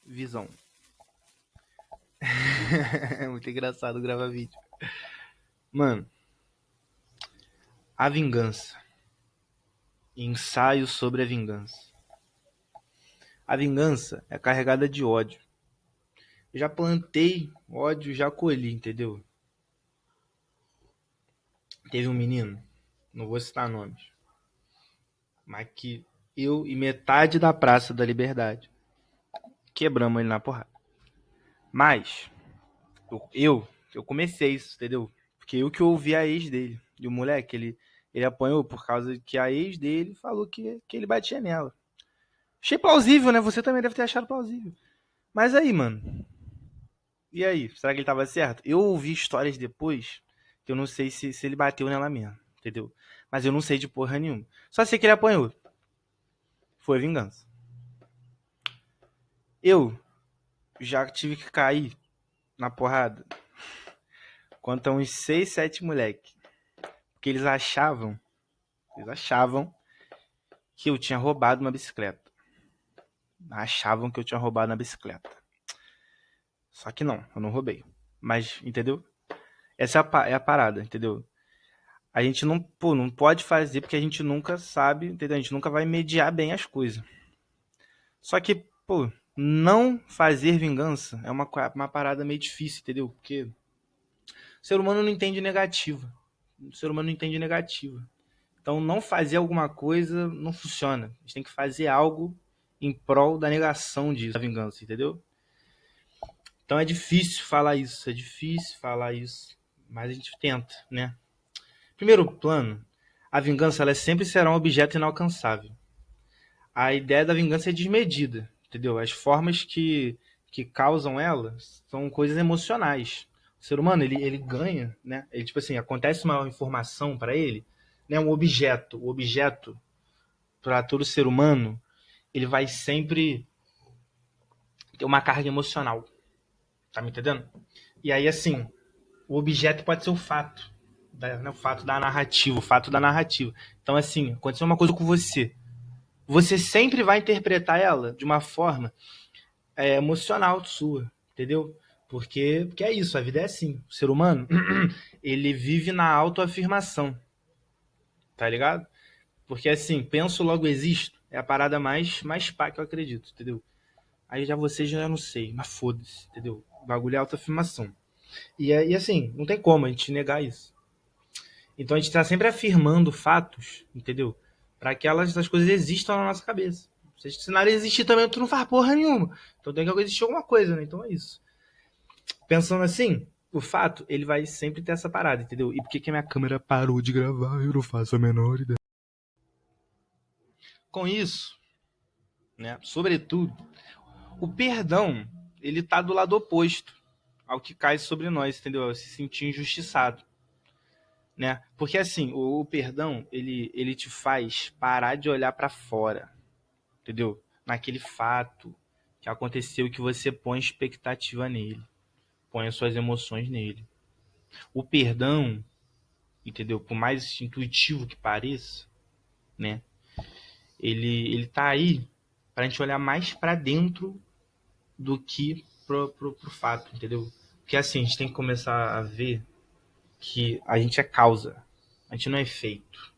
Visão. É muito engraçado gravar vídeo. Mano, a vingança. Ensaio sobre a vingança. A vingança é carregada de ódio. Eu já plantei ódio, já colhi, entendeu? Teve um menino, não vou citar nomes, mas que eu e metade da Praça da Liberdade quebramos ele na porrada. Mas eu comecei isso, entendeu? Porque eu que ouvi a ex dele. E o moleque, ele apanhou por causa que a ex dele falou que ele batia nela. Achei plausível, né? Você também deve ter achado plausível. Mas aí, mano, e aí? Será que ele tava certo? Eu ouvi histórias depois que eu não sei se ele bateu nela mesmo, entendeu? Mas eu não sei de porra nenhuma. Só sei que ele apanhou. Foi vingança. Eu já tive que cair na porrada contra uns 6, 7 moleque. Porque eles achavam que eu tinha roubado uma bicicleta. Achavam que eu tinha roubado uma bicicleta. Só que não, eu não roubei. Mas, entendeu? Essa é a parada, entendeu? A gente não pode fazer porque a gente nunca sabe, entendeu? A gente nunca vai mediar bem as coisas. Só que, não fazer vingança é uma parada meio difícil, entendeu? Porque o ser humano não entende negativa. O ser humano não entende negativa. Então, não fazer alguma coisa não funciona. A gente tem que fazer algo em prol da negação disso, da vingança, entendeu? Então é difícil falar isso, mas a gente tenta, né? Primeiro plano, a vingança ela sempre será um objeto inalcançável. A ideia da vingança é desmedida, entendeu? As formas que causam ela são coisas emocionais. O ser humano, ele ganha, né? Ele, tipo assim, acontece uma informação para ele, né? Um objeto. O objeto, para todo ser humano, ele vai sempre ter uma carga emocional. Tá me entendendo? E aí, assim, o objeto pode ser o fato. Né? O fato da narrativa, o fato da narrativa. Então, assim, aconteceu uma coisa com você. Você sempre vai interpretar ela de uma forma emocional sua, entendeu? Porque é isso, a vida é assim. O ser humano, ele vive na autoafirmação, tá ligado? Porque assim, penso logo existo, é a parada mais pá que eu acredito, entendeu? Aí já você já não sei, mas foda-se, entendeu? O bagulho é autoafirmação. E assim, não tem como a gente negar isso. Então a gente está sempre afirmando fatos, entendeu? Para que essas coisas existam na nossa cabeça. Se esse cenário existir também, tu não faz porra nenhuma. Então tem que existir alguma coisa, né? Então é isso. Pensando assim, o fato, ele vai sempre ter essa parada, entendeu? E por que a minha câmera parou de gravar? Eu não faço a menor ideia. Com isso, né? Sobretudo, o perdão, ele tá do lado oposto ao que cai sobre nós, entendeu? Se sentir injustiçado. Né? Porque assim, o perdão, ele te faz parar de olhar para fora, entendeu? Naquele fato que aconteceu que você põe expectativa nele, põe as suas emoções nele. O perdão, entendeu? Por mais intuitivo que pareça, né? Ele tá aí pra gente olhar mais para dentro do que pro fato, entendeu? Porque assim, a gente tem que começar a ver que a gente é causa, a gente não é efeito.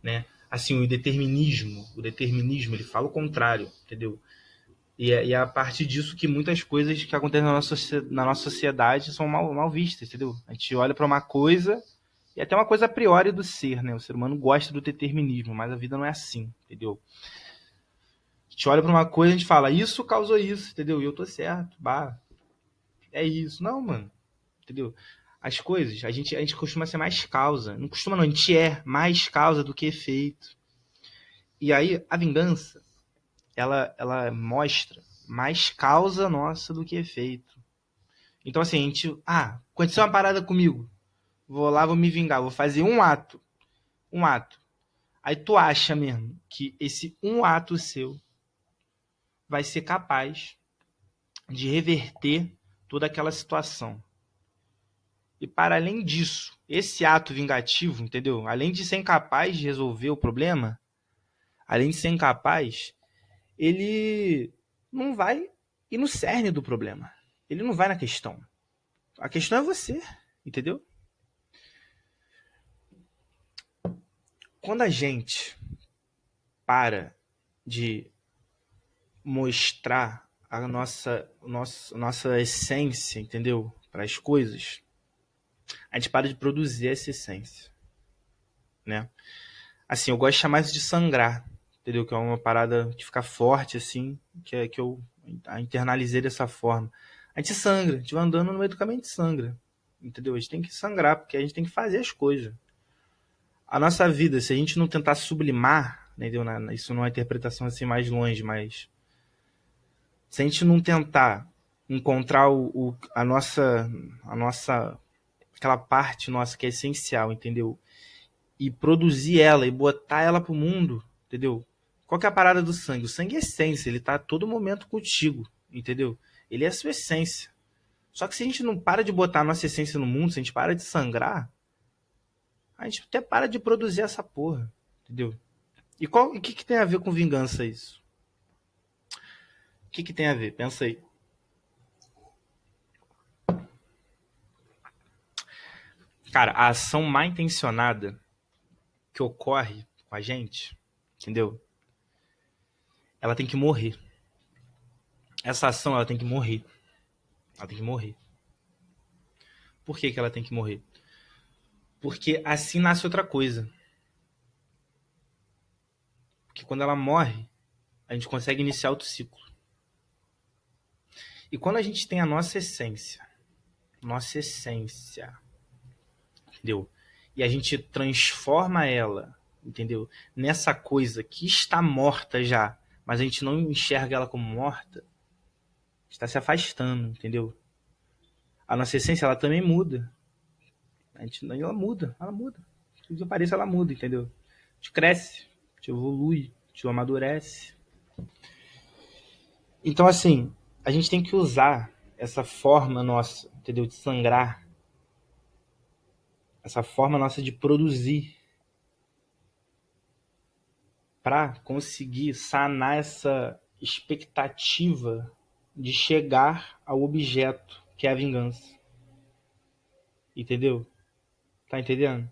Né? Assim, o determinismo, ele fala o contrário, entendeu? E é a partir disso que muitas coisas que acontecem na nossa sociedade são mal vistas, entendeu? A gente olha para uma coisa e até uma coisa a priori do ser, né? O ser humano gosta do determinismo, mas a vida não é assim, entendeu? A gente olha para uma coisa e a gente fala, isso causou isso, entendeu? E eu tô certo, bah, é isso. Não, mano, entendeu? As coisas, a gente costuma ser mais causa. Não costuma não, a gente é mais causa do que efeito. E aí, a vingança, ela mostra mais causa nossa do que efeito. Então, assim, a gente. Ah, aconteceu uma parada comigo. Vou lá, vou me vingar. Vou fazer um ato. Um ato. Aí tu acha mesmo que esse um ato seu vai ser capaz de reverter toda aquela situação. E para além disso, esse ato vingativo, entendeu? Além de ser incapaz de resolver o problema, além de ser incapaz, ele não vai ir no cerne do problema. Ele não vai na questão. A questão é você, entendeu? Quando a gente para de mostrar a nossa essência, entendeu? Para as coisas, a gente para de produzir essa essência, né? Assim, eu gosto de chamar isso de sangrar, entendeu? Que é uma parada que fica forte, assim, que eu internalizei dessa forma. A gente sangra, a gente vai andando no meio do caminho, a gente sangra, entendeu? A gente tem que sangrar, porque a gente tem que fazer as coisas. A nossa vida, se a gente não tentar sublimar, entendeu? Isso não é uma interpretação assim mais longe, mas se a gente não tentar encontrar a nossa, aquela parte nossa que é essencial, entendeu? E produzir ela e botar ela pro mundo, entendeu? Qual que é a parada do sangue? O sangue é essência, ele tá a todo momento contigo, entendeu? Ele é a sua essência. Só que se a gente não para de botar a nossa essência no mundo, se a gente para de sangrar, a gente até para de produzir essa porra, entendeu? E o que tem a ver com vingança isso? O que tem a ver? Pensa aí. Cara, a ação mal intencionada que ocorre com a gente, entendeu? Ela tem que morrer. Essa ação, ela tem que morrer. Ela tem que morrer. Por que ela tem que morrer? Porque assim nasce outra coisa. Porque quando ela morre, a gente consegue iniciar outro ciclo. E quando a gente tem a nossa essência, entendeu? E a gente transforma ela, entendeu? Nessa coisa que está morta já, mas a gente não enxerga ela como morta, está se afastando, entendeu? A nossa essência, ela também muda. Ela muda, ela muda. Se desaparecer, ela muda, entendeu? A gente cresce, a gente evolui, a gente amadurece. Então, assim, a gente tem que usar essa forma nossa, entendeu? De sangrar, essa forma nossa de produzir, para conseguir sanar essa expectativa de chegar ao objeto que é a vingança. Entendeu? Tá entendendo?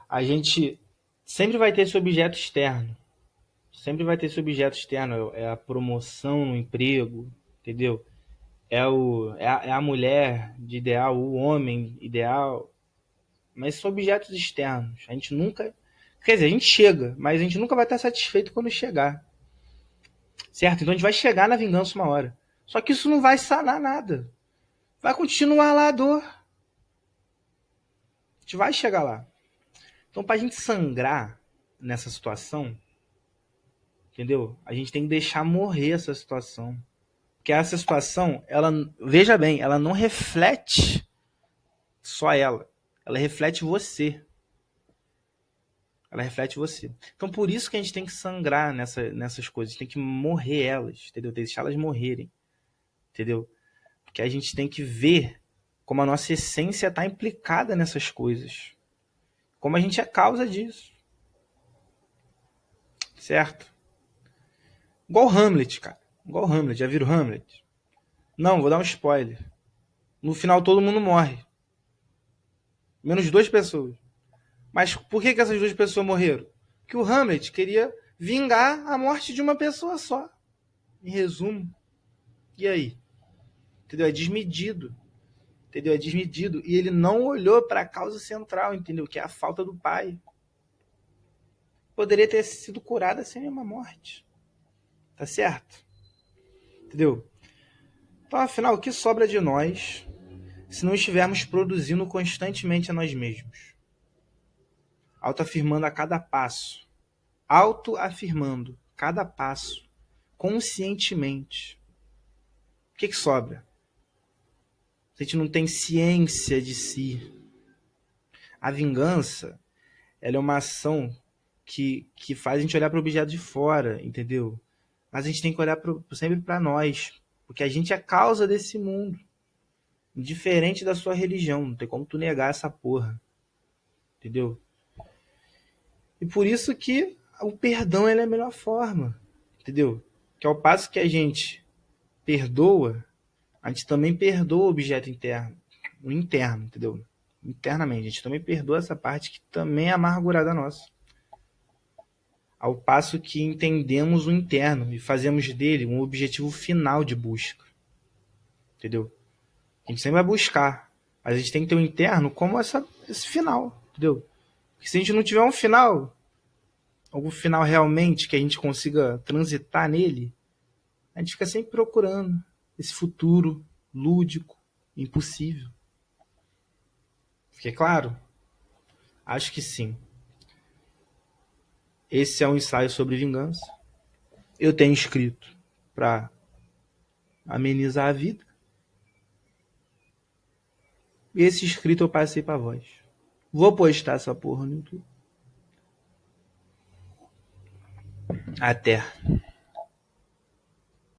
A gente sempre vai ter esse objeto externo. Sempre vai ter esse objeto externo. É a promoção no emprego, entendeu? É a mulher de ideal, o homem ideal. Mas são objetos externos. A gente nunca. Quer dizer, a gente chega, mas a gente nunca vai estar satisfeito quando chegar. Certo? Então a gente vai chegar na vingança uma hora. Só que isso não vai sanar nada. Vai continuar lá a dor. A gente vai chegar lá. Então, pra gente sangrar nessa situação, entendeu? A gente tem que deixar morrer essa situação. Porque essa situação, ela, veja bem, ela não reflete só ela. Ela reflete você. Ela reflete você. Então, por isso que a gente tem que sangrar nessas coisas. Tem que morrer elas, entendeu? Deixar elas morrerem, entendeu? Porque a gente tem que ver como a nossa essência está implicada nessas coisas. Como a gente é causa disso. Certo? Igual Hamlet, cara. Igual Hamlet. Já viram Hamlet? Não, vou dar um spoiler. No final todo mundo morre. Menos duas pessoas. Mas por que essas duas pessoas morreram? Porque o Hamlet queria vingar a morte de uma pessoa só. Em resumo. E aí? Entendeu? É desmedido. Entendeu? É desmedido. E ele não olhou para a causa central, entendeu? Que é a falta do pai. Poderia ter sido curada sem nenhuma morte. Tá certo? Entendeu? Então, afinal, o que sobra de nós se não estivermos produzindo constantemente a nós mesmos? Autoafirmando a cada passo. Autoafirmando cada passo. Conscientemente. O que sobra? Se a gente não tem ciência de si. A vingança, ela é uma ação que faz a gente olhar para o objeto de fora, entendeu? Mas a gente tem que olhar sempre para nós. Porque a gente é a causa desse mundo. Indiferente da sua religião. Não tem como tu negar essa porra. Entendeu? E por isso que o perdão é a melhor forma. Entendeu? Que ao passo que a gente perdoa, a gente também perdoa o objeto interno. O interno, entendeu? Internamente. A gente também perdoa essa parte que também é amargurada nossa. Ao passo que entendemos o interno e fazemos dele um objetivo final de busca. Entendeu? A gente sempre vai buscar. Mas a gente tem que ter o interno como esse final. Entendeu? Porque se a gente não tiver um final, algum final realmente que a gente consiga transitar nele, a gente fica sempre procurando esse futuro lúdico, impossível. Fiquei claro? Acho que sim. Esse é um ensaio sobre vingança. Eu tenho escrito para amenizar a vida. E esse escrito eu passei para voz. Vou postar essa porra no YouTube. Até.